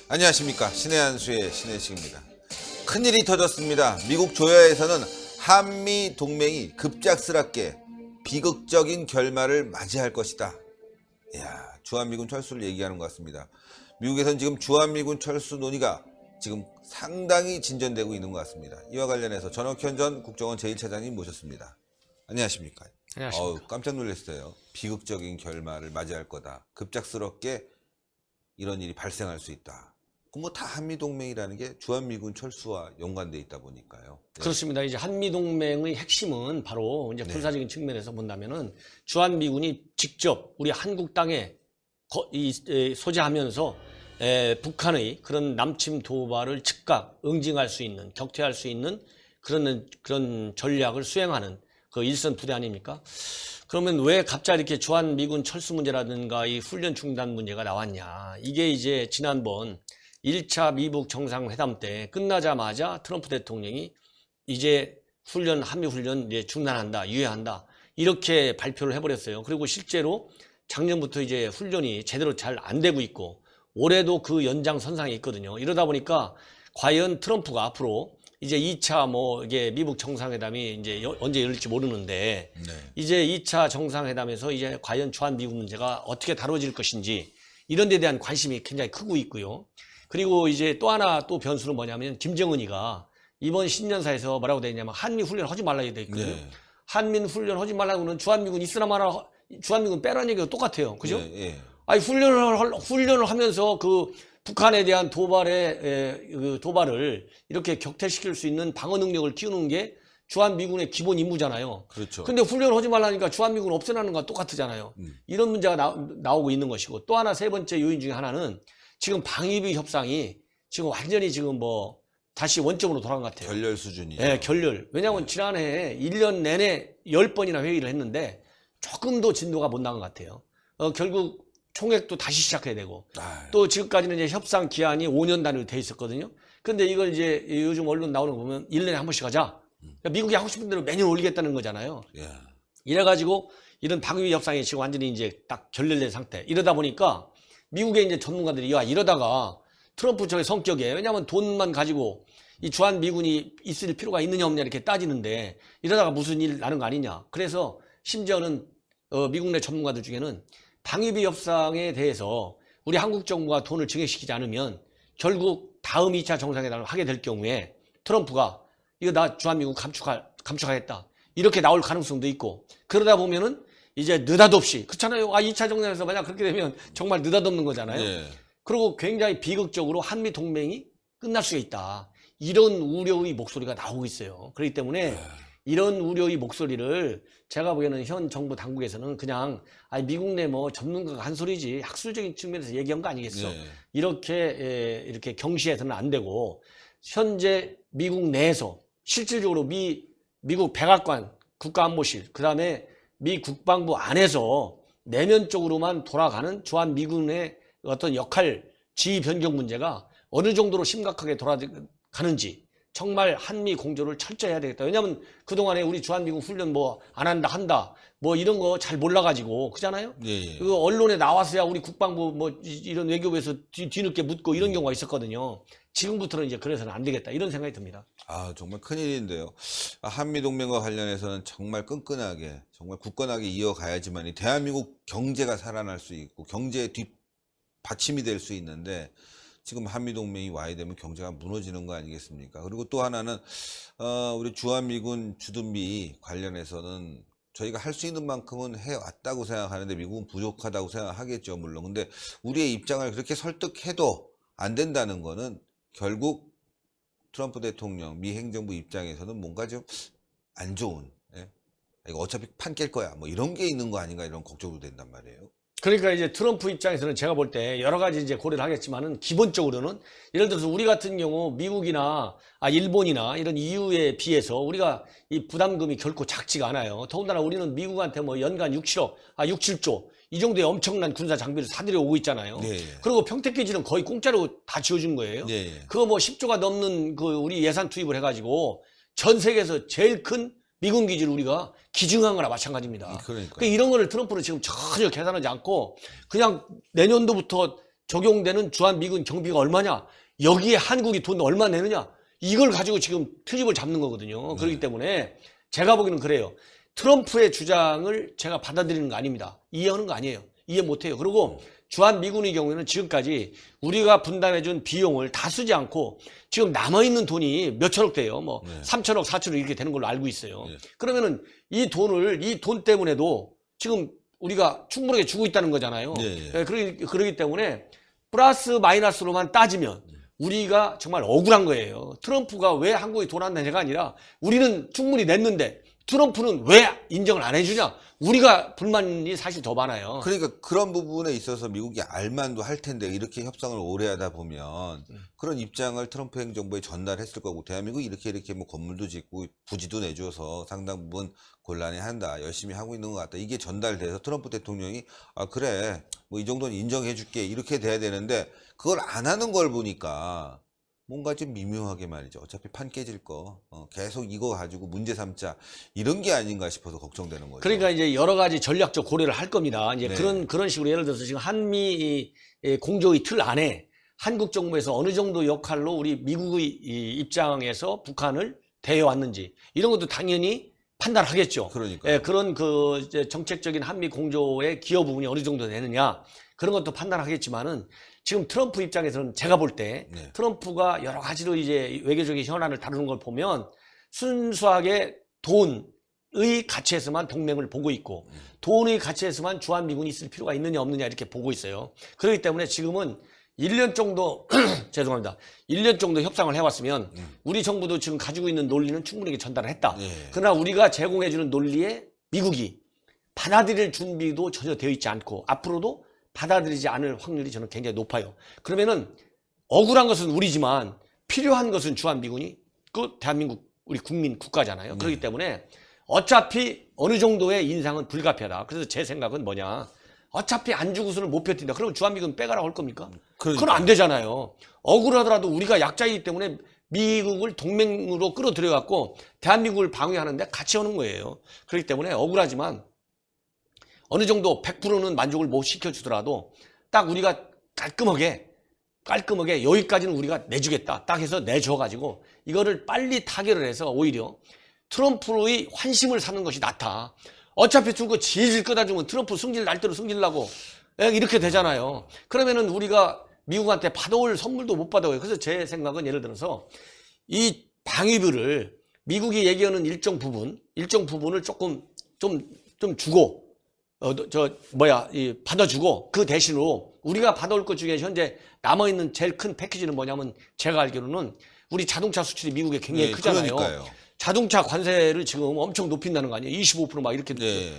안녕하십니까. 신의 한수의 신혜식입니다. 큰일이 터졌습니다. 미국 조야에서는 한미 동맹이 급작스럽게 비극적인 결말을 맞이할 것이다. 이야, 주한미군 철수를 얘기하는 것 같습니다. 미국에서는 지금 주한미군 철수 논의가 지금 상당히 진전되고 있는 것 같습니다. 이와 관련해서 전옥현 전 국정원 제1차장님 모셨습니다. 안녕하십니까. 안녕하십니까. 깜짝 놀랐어요. 비극적인 결말을 맞이할 거다. 급작스럽게 이런 일이 발생할 수 있다. 뭐 다 한미동맹이라는 게 주한미군 철수와 연관돼 있다 보니까요. 네. 그렇습니다. 이제 한미동맹의 핵심은 바로 이제 군사적인 측면에서 본다면은 주한미군이 직접 우리 한국 땅에 소재하면서 북한의 그런 남침 도발을 즉각 응징할 수 있는, 격퇴할 수 있는 그런 전략을 수행하는 그 일선 부대 아닙니까? 그러면 왜 갑자기 이렇게 주한미군 철수 문제라든가 이 훈련 중단 문제가 나왔냐? 이게 이제 지난번 1차 미북 정상회담 때 끝나자마자 트럼프 대통령이 이제 한미훈련 이제 중단한다, 유예한다, 이렇게 발표를 해버렸어요. 그리고 실제로 작년부터 이제 훈련이 제대로 잘 안 되고 있고, 올해도 그 연장선상에 있거든요. 이러다 보니까 과연 트럼프가 앞으로 이제 2차 이게 미북 정상회담이 이제 언제 열릴지 모르는데, 네. 이제 2차 정상회담에서 이제 과연 주한미군 문제가 어떻게 다뤄질 것인지, 이런 데 대한 관심이 굉장히 크고 있고요. 그리고 이제 또 하나 또 변수는 뭐냐면 김정은이가 이번 신년사에서 뭐라고 돼 있냐면 한미 훈련 하지 말라 돼 있거든요. 네. 한미 훈련 하지 말라고는 주한미군 있으나 마나 주한미군 빼라는 얘기가 똑같아요. 그죠? 예. 아니 훈련을 하면서 그 북한에 대한 도발을 이렇게 격퇴시킬 수 있는 방어 능력을 키우는 게 주한미군의 기본 임무잖아요. 그렇죠. 근데 훈련을 하지 말라니까 주한미군 없애라는 건 똑같잖아요. 이런 문제가 나오고 있는 것이고, 또 하나 세 번째 요인 중에 하나는 지금 방위비 협상이 지금 완전히 지금 다시 원점으로 돌아간 것 같아요. 결렬 수준이죠. 네, 결렬. 왜냐하면 지난해 1년 내내 10번이나 회의를 했는데 조금도 진도가 못 나간 것 같아요. 결국 총액도 다시 시작해야 되고, 또 지금까지는 이제 협상 기한이 5년 단위로 돼 있었거든요. 근데 이걸 이제 요즘 언론 나오는 거 보면 1년에 한 번씩 하자. 그러니까 미국이 하고 싶은 대로 매년 올리겠다는 거잖아요. 예. 이래가지고 이런 방위비 협상이 지금 완전히 이제 딱 결렬된 상태. 이러다 보니까 미국의 이제 전문가들이 이러다가 트럼프 쪽의 성격에, 왜냐하면 돈만 가지고 이 주한미군이 있을 필요가 있느냐 없느냐 이렇게 따지는데, 이러다가 무슨 일 나는 거 아니냐. 그래서 심지어는 미국 내 전문가들 중에는 방위비 협상에 대해서 우리 한국 정부가 돈을 증액시키지 않으면 결국 다음 2차 정상회담을 하게 될 경우에 트럼프가 이거 나 주한미군 감축하겠다, 이렇게 나올 가능성도 있고, 그러다 보면은 이제 느닷없이, 그렇잖아요. 2차 정상에서 만약 그렇게 되면 정말 느닷없는 거잖아요. 예. 그리고 굉장히 비극적으로 한미 동맹이 끝날 수가 있다, 이런 우려의 목소리가 나오고 있어요. 그렇기 때문에 이런 우려의 목소리를 제가 보기에는 현 정부 당국에서는 그냥 미국 내 전문가가 한 소리지 학술적인 측면에서 얘기한 거 아니겠어, 네. 이렇게 경시해서는 안 되고, 현재 미국 내에서 실질적으로 미국 백악관 국가안보실, 그다음에 미 국방부 안에서 내면적으로만 돌아가는 주한미군의 어떤 역할 지휘 변경 문제가 어느 정도로 심각하게 돌아가는지 정말 한미 공조를 철저히 해야 되겠다. 왜냐하면 그동안에 우리 주한미군 훈련 안 한다 이런 거 잘 몰라가지고, 그잖아요. 예. 그 언론에 나왔어야 우리 국방부 이런 외교부에서 뒤늦게 묻고 이런 경우가 있었거든요. 지금부터는 이제 그래서는 안 되겠다, 이런 생각이 듭니다. 정말 큰일인데요. 한미동맹과 관련해서는 정말 끈끈하게, 정말 굳건하게 이어가야지만 이 대한민국 경제가 살아날 수 있고 경제의 뒷받침이 될 수 있는데, 지금 한미동맹이 와야 되면 경제가 무너지는 거 아니겠습니까? 그리고 또 하나는 우리 주한미군 주둔비 관련해서는 저희가 할 수 있는 만큼은 해왔다고 생각하는데 미국은 부족하다고 생각하겠죠, 물론. 근데 우리의 입장을 그렇게 설득해도 안 된다는 거는 결국 트럼프 대통령, 미 행정부 입장에서는 뭔가 좀 안 좋은, 이거 어차피 판 깰 거야, 이런 게 있는 거 아닌가, 이런 걱정도 된단 말이에요. 그러니까 이제 트럼프 입장에서는 제가 볼 때 여러 가지 이제 고려를 하겠지만은, 기본적으로는 예를 들어서 우리 같은 경우 미국이나 일본이나 이런 EU에 비해서 우리가 이 부담금이 결코 작지가 않아요. 더군다나 우리는 미국한테 연간 6, 7조 이 정도의 엄청난 군사 장비를 사들여 오고 있잖아요. 네. 그리고 평택기지는 거의 공짜로 다 지어준 거예요. 네. 그거 10조가 넘는 우리 예산 투입을 해가지고 전 세계에서 제일 큰 미군 기지를 우리가 기증한 거나 마찬가지입니다. 그러니까 이런 거를 트럼프는 지금 전혀 계산하지 않고 그냥 내년도부터 적용되는 주한미군 경비가 얼마냐? 여기에 한국이 돈 얼마 내느냐? 이걸 가지고 지금 트집을 잡는 거거든요. 그렇기 때문에 제가 보기에는 그래요. 트럼프의 주장을 제가 받아들이는 거 아닙니다. 이해하는 거 아니에요. 이해 못해요. 그리고 주한미군의 경우에는 지금까지 우리가 분담해준 비용을 다 쓰지 않고 지금 남아있는 돈이 몇천억 돼요. 뭐 3천억, 4천억 이렇게 되는 걸로 알고 있어요. 그러면은 이 돈 때문에도 지금 우리가 충분하게 주고 있다는 거잖아요. 그러기 때문에 플러스 마이너스로만 따지면 우리가 정말 억울한 거예요. 트럼프가 왜 한국에 돈 안 내냐가 아니라 우리는 충분히 냈는데 트럼프는 왜 인정을 안 해주냐? 우리가 불만이 사실 더 많아요. 그러니까 그런 부분에 있어서 미국이 알만도 할 텐데 이렇게 협상을 오래 하다 보면 그런 입장을 트럼프 행정부에 전달했을 거고 대한민국이 이렇게 뭐 건물도 짓고 부지도 내줘서 상당 부분 곤란해 한다. 열심히 하고 있는 것 같다. 이게 전달돼서 트럼프 대통령이 아 그래 뭐 이 정도는 인정해 줄게 이렇게 돼야 되는데 그걸 안 하는 걸 보니까 뭔가 좀 미묘하게 말이죠. 어차피 판 깨질 거 계속 이거 가지고 문제 삼자 이런 게 아닌가 싶어서 걱정되는 거죠. 그러니까 이제 여러 가지 전략적 고려를 할 겁니다. 이제 그런 식으로 예를 들어서 지금 한미 공조의 틀 안에 한국 정부에서 어느 정도 역할로 우리 미국의 입장에서 북한을 대해왔는지 이런 것도 당연히 판단하겠죠. 그러니까 그런 그 이제 정책적인 한미 공조의 기여 부분이 어느 정도 되느냐 그런 것도 판단하겠지만은 지금 트럼프 입장에서는 제가 볼 때 트럼프가 여러 가지로 이제 외교적인 현안을 다루는 걸 보면 순수하게 돈의 가치에서만 동맹을 보고 있고 돈의 가치에서만 주한미군이 있을 필요가 있느냐 없느냐 이렇게 보고 있어요. 그렇기 때문에 지금은 1년 정도 죄송합니다. 1년 정도 협상을 해왔으면 우리 정부도 지금 가지고 있는 논리는 충분히 전달을 했다. 그러나 우리가 제공해주는 논리에 미국이 받아들일 준비도 전혀 되어 있지 않고 앞으로도 받아들이지 않을 확률이 저는 굉장히 높아요. 그러면은 억울한 것은 우리지만 필요한 것은 주한미군이 그 대한민국 우리 국민 국가잖아요. 그렇기 때문에 어차피 어느 정도의 인상은 불가피하다. 그래서 제 생각은 뭐냐. 어차피 안 주고서는 못 버틴다. 그러면 주한미군 빼가라고 할 겁니까? 그건 안 되잖아요. 억울하더라도 우리가 약자이기 때문에 미국을 동맹으로 끌어들여갖고 대한민국을 방위하는데 같이 오는 거예요. 그렇기 때문에 억울하지만 어느 정도 100%는 만족을 못 시켜주더라도 딱 우리가 깔끔하게 여기까지는 우리가 내주겠다. 딱 해서 내줘가지고 이거를 빨리 타결을 해서 오히려 트럼프의 환심을 사는 것이 낫다. 어차피 준 거 질질 끄다주면 트럼프 승질 날 대로 승질나고 이렇게 되잖아요. 그러면은 우리가 미국한테 받아올 선물도 못 받아와요. 그래서 제 생각은 예를 들어서 이 방위비를 미국이 얘기하는 일정 부분을 조금 좀 주고 받아주고 그 대신으로 우리가 받아올 것 중에 현재 남아있는 제일 큰 패키지는 뭐냐면 제가 알기로는 우리 자동차 수출이 미국에 굉장히 크잖아요. 그러니까요. 자동차 관세를 지금 엄청 높인다는 거 아니에요? 25% 막 이렇게.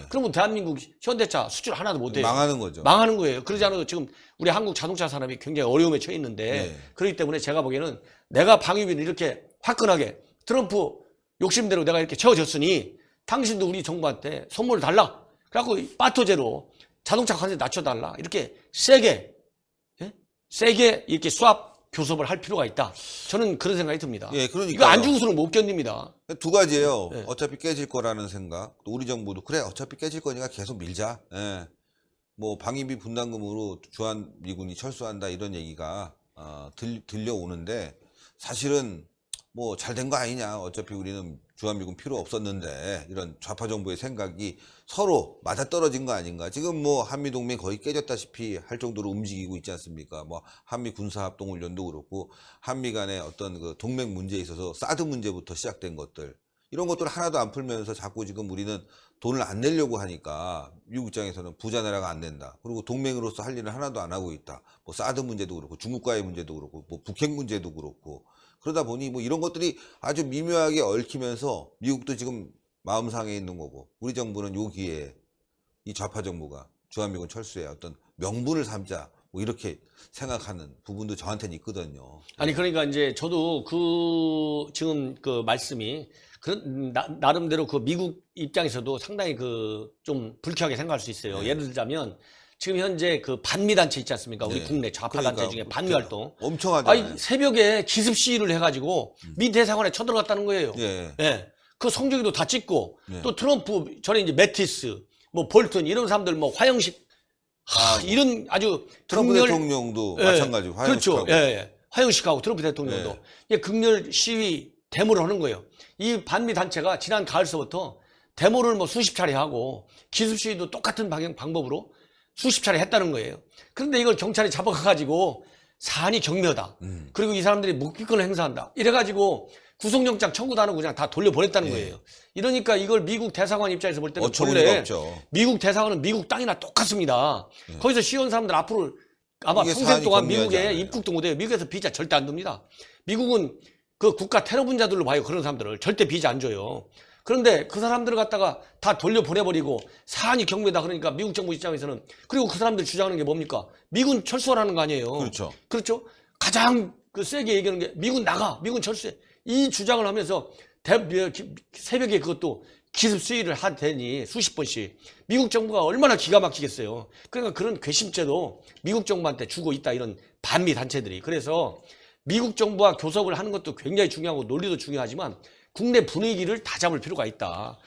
그러면 대한민국 현대차 수출 하나도 못 해요. 망하는 거죠. 망하는 거예요. 그러지 않아도 지금 우리 한국 자동차 산업이 굉장히 어려움에 처해 있는데 그렇기 때문에 제가 보기에는 내가 방위비를 이렇게 화끈하게 트럼프 욕심대로 내가 이렇게 채워줬으니 당신도 우리 정부한테 선물을 달라. 그래갖고 빠토제로 자동차 관세 낮춰달라. 이렇게 세게 이렇게 수압 교섭을 할 필요가 있다. 저는 그런 생각이 듭니다. 그러니까 이거 안 주고서는 못 견딥니다. 두 가지예요. 어차피 깨질 거라는 생각. 또 우리 정부도 그래 어차피 깨질 거니까 계속 밀자. 뭐 방위비 분담금으로 주한미군이 철수한다 이런 얘기가 들려오는데 사실은 뭐 잘 된 거 아니냐. 어차피 우리는 주한미군 필요 없었는데 이런 좌파 정부의 생각이 서로 맞아떨어진 거 아닌가. 지금 뭐 한미동맹 거의 깨졌다시피 할 정도로 움직이고 있지 않습니까. 뭐 한미 군사합동훈련도 그렇고 한미 간의 어떤 그 동맹 문제에 있어서 사드 문제부터 시작된 것들 이런 것들 하나도 안 풀면서 자꾸 지금 우리는 돈을 안 내려고 하니까 미국 입장에서는 부자 나라가 안 된다. 그리고 동맹으로서 할 일을 하나도 안 하고 있다. 뭐 사드 문제도 그렇고 중국과의 문제도 그렇고 뭐 북핵 문제도 그렇고 그러다 보니 뭐 이런 것들이 아주 미묘하게 얽히면서 미국도 지금 마음상에 있는 거고 우리 정부는 요 기회에 이 좌파 정부가 주한미군 철수에 어떤 명분을 삼자 뭐 이렇게 생각하는 부분도 저한테는 있거든요. 아니 그러니까 이제 저도 그 지금 그 말씀이 그런 나름대로 그 미국 입장에서도 상당히 그 좀 불쾌하게 생각할 수 있어요. 예를 들자면 지금 현재 그 반미 단체 있지 않습니까? 우리 국내 좌파 단체 중에 반미 활동 엄청 하잖아요. 아니 새벽에 기습 시위를 해가지고 미 대사관에 쳐들어갔다는 거예요. 그 성적이도 다 찍고 또 트럼프 전에 이제 매티스 뭐 볼튼 이런 사람들 뭐 화형식 이런 아주 트럼프 극렬 대통령도 예, 마찬가지고 그렇죠. 화형식하고. 예, 예. 화형식하고 트럼프 대통령도 예. 이게 극렬 시위 데모를 하는 거예요. 이 반미 단체가 지난 가을서부터 데모를 뭐 수십 차례 하고 기습 시위도 똑같은 방법으로 수십 차례 했다는 거예요. 그런데 이걸 경찰이 잡아가가지고 사안이 경미하다. 그리고 이 사람들이 묵비권을 행사한다. 이래가지고 구속영장 청구도 안 하고 그냥 다 돌려보냈다는 거예요. 이러니까 이걸 미국 대사관 입장에서 볼 때는 어처구니가 본래 없죠. 미국 대사관은 미국 땅이나 똑같습니다. 거기서 시온 사람들 앞으로 아마 이게 평생 사안이 동안 경미하지 미국에 않아요. 입국도 못해요. 미국에서 비자 절대 안 줍니다. 미국은 그 국가 테러 분자들로 봐요. 그런 사람들을 절대 비자 안 줘요. 그런데 그 사람들을 갖다가 다 돌려보내버리고 사안이 경미하다 그러니까 미국 정부 입장에서는, 그리고 그 사람들 주장하는 게 뭡니까? 미군 철수하라는 거 아니에요. 그렇죠. 그렇죠. 가장 그 세게 얘기하는 게 미군 나가, 미군 철수해. 이 주장을 하면서 새벽에 그것도 기습 수위를 하더니 수십 번씩 미국 정부가 얼마나 기가 막히겠어요. 그러니까 그런 괘씸죄도 미국 정부한테 주고 있다, 이런 반미 단체들이. 그래서 미국 정부와 교섭을 하는 것도 굉장히 중요하고 논리도 중요하지만 국내 분위기를 다 잡을 필요가 있다.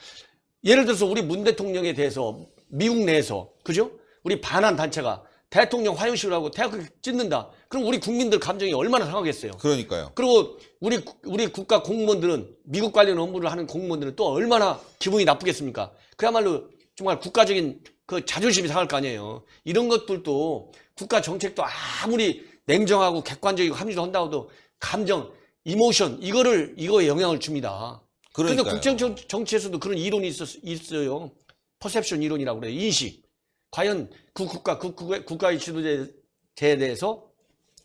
예를 들어서 우리 문 대통령에 대해서 미국 내에서, 그죠? 우리 반한 단체가 대통령 화형식을 하고 대학을 찢는다. 그럼 우리 국민들 감정이 얼마나 상하겠어요. 그러니까요. 그리고 우리 국가 공무원들은, 미국 관련 업무를 하는 공무원들은 또 얼마나 기분이 나쁘겠습니까? 그야말로 정말 국가적인 그 자존심이 상할 거 아니에요. 이런 것들도 국가 정책도 아무리 냉정하고 객관적이고 합리적으로 한다고도 감정, 이모션, 이거에 영향을 줍니다. 그런데 그러니까요. 국제 정치에서도 그런 이론이 있어요. 퍼셉션 이론이라고 그래요. 인식. 과연 그 국가의 지도자에 대해서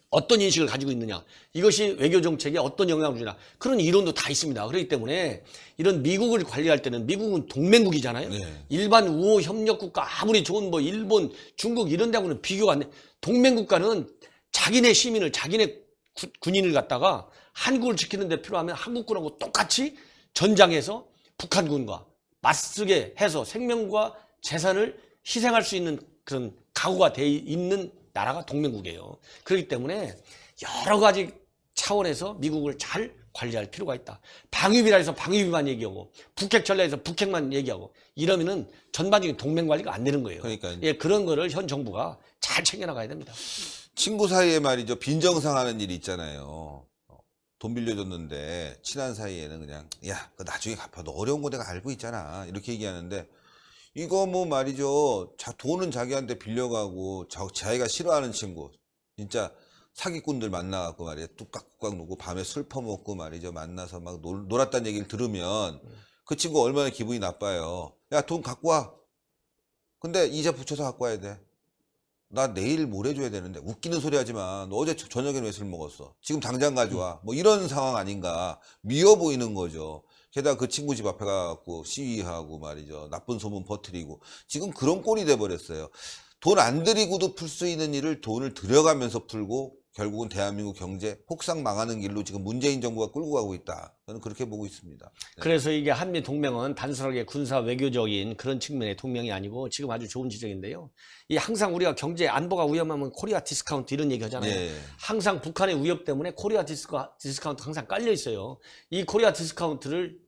어떤 인식을 가지고 있느냐, 이것이 외교 정책에 어떤 영향을 주냐, 그런 이론도 다 있습니다. 그렇기 때문에 이런 미국을 관리할 때는, 미국은 동맹국이잖아요. 네. 일반 우호 협력국가 아무리 좋은 뭐 일본, 중국 이런 데하고는 비교가 안 돼. 동맹국가는 자기네 시민을, 자기네 군인을 갖다가 한국을 지키는 데 필요하면 한국군하고 똑같이 전장에서 북한군과 맞서게 해서 생명과 재산을 희생할 수 있는 그런 각오가 돼 있는 나라가 동맹국이에요. 그렇기 때문에 여러 가지 차원에서 미국을 잘 관리할 필요가 있다. 방위비라 해서 방위비만 얘기하고, 북핵 전략에서 북핵만 얘기하고, 이러면은 전반적인 동맹 관리가 안 되는 거예요. 그러니까요. 예, 그런 거를 현 정부가 잘 챙겨나가야 됩니다. 친구 사이에 말이죠. 빈정상하는 일이 있잖아요. 돈 빌려줬는데 친한 사이에는 그냥 야, 그거 나중에 갚아. 너 어려운 거 내가 알고 있잖아. 이렇게 얘기하는데, 이거 뭐 말이죠. 돈은 자기한테 빌려가고 자기가 싫어하는 친구, 진짜 사기꾼들 만나갖고 말이야, 뚝딱뚝딱 놓고 밤에 술 퍼먹고 말이죠, 만나서 막 놀았다는 얘기를 들으면 그 친구 얼마나 기분이 나빠요. 야, 돈 갖고 와. 근데 이자 붙여서 갖고 와야 돼. 나 내일 모레 줘야 되는데. 웃기는 소리 하지 마. 너 어제 저녁에 왜 술 먹었어? 지금 당장 가져와. 뭐 이런 상황 아닌가. 미워 보이는 거죠. 게다가 그 친구 집 앞에 가갖고 시위하고 말이죠. 나쁜 소문 퍼뜨리고. 지금 그런 꼴이 돼버렸어요. 돈 안 들이고도 풀 수 있는 일을 돈을 들여가면서 풀고, 결국은 대한민국 경제 폭삭 망하는 길로 지금 문재인 정부가 끌고 가고 있다. 저는 그렇게 보고 있습니다. 네. 그래서 이게 한미 동맹은 단순하게 군사 외교적인 그런 측면의 동맹이 아니고, 지금 아주 좋은 지적인데요. 이 항상 우리가 경제 안보가 위험하면 코리아 디스카운트 이런 얘기 하잖아요. 예. 항상 북한의 위협 때문에 코리아 디스카운트 항상 깔려 있어요. 이 코리아 디스카운트를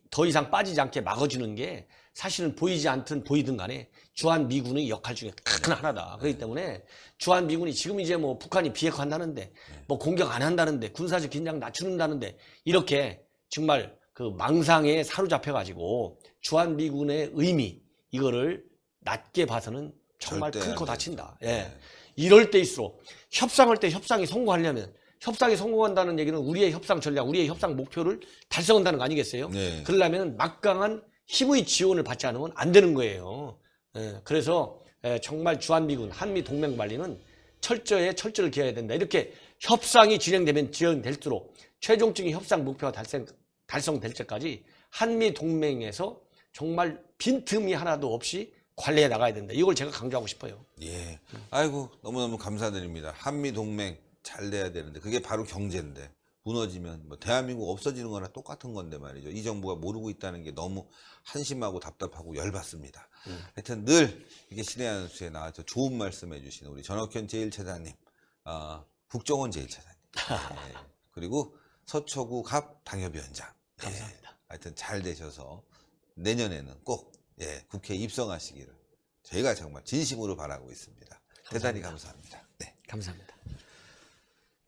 더 이상 빠지지 않게 막아주는 게 사실은 보이지 않든 보이든 간에 주한 미군의 역할 중에 큰 하나다. 그렇기 때문에 주한 미군이 지금 이제 뭐 북한이 비핵화한다는데, 뭐 공격 안 한다는데, 군사적 긴장 낮추는다는데, 이렇게 정말 그 망상에 사로잡혀가지고 주한 미군의 의미, 이거를 낮게 봐서는 정말 절대 큰 안 코 되죠. 다친다. 예. 네. 이럴 때일수록 협상할 때 협상이 성공하려면, 협상이 성공한다는 얘기는 우리의 협상 전략, 우리의 협상 목표를 달성한다는 거 아니겠어요? 네. 그러려면 막강한 힘의 지원을 받지 않으면 안 되는 거예요. 예, 그래서 정말 주한미군, 한미 동맹 관리는 철저를 기해야 된다. 이렇게 협상이 진행되면 진행될수록 최종적인 협상 목표가 달성될 때까지 한미 동맹에서 정말 빈틈이 하나도 없이 관리해 나가야 된다. 이걸 제가 강조하고 싶어요. 예. 아이고, 너무너무 감사드립니다. 한미 동맹 잘 돼야 되는데, 그게 바로 경제인데 무너지면 뭐 대한민국 없어지는 거나 똑같은 건데 말이죠. 이 정부가 모르고 있다는 게 너무 한심하고 답답하고 열받습니다. 하여튼 늘 이렇게 신의 한 수에 나와서 좋은 말씀 해주시는 우리 전옥현 제1차장님, 국정원 제1차장님, 예. 그리고 서초구 갑 당협위원장. 감사합니다. 예. 하여튼 잘 되셔서 내년에는 꼭 국회에 입성하시기를 저희가 정말 진심으로 바라고 있습니다. 대단히 감사합니다. 네. 감사합니다.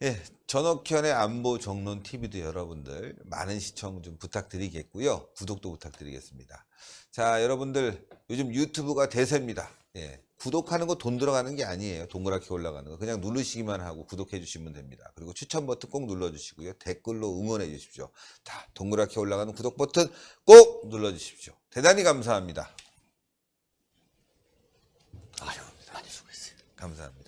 예, 전옥현의 안보 정론 TV도 여러분들 많은 시청 좀 부탁드리겠고요. 구독도 부탁드리겠습니다. 자, 여러분들 요즘 유튜브가 대세입니다. 예, 구독하는 거 돈 들어가는 게 아니에요. 동그랗게 올라가는 거. 그냥 누르시기만 하고 구독해 주시면 됩니다. 그리고 추천 버튼 꼭 눌러 주시고요. 댓글로 응원해 주십시오. 다 동그랗게 올라가는 구독 버튼 꼭 눌러 주십시오. 대단히 감사합니다. 아유, 많이 수고했어요. 감사합니다.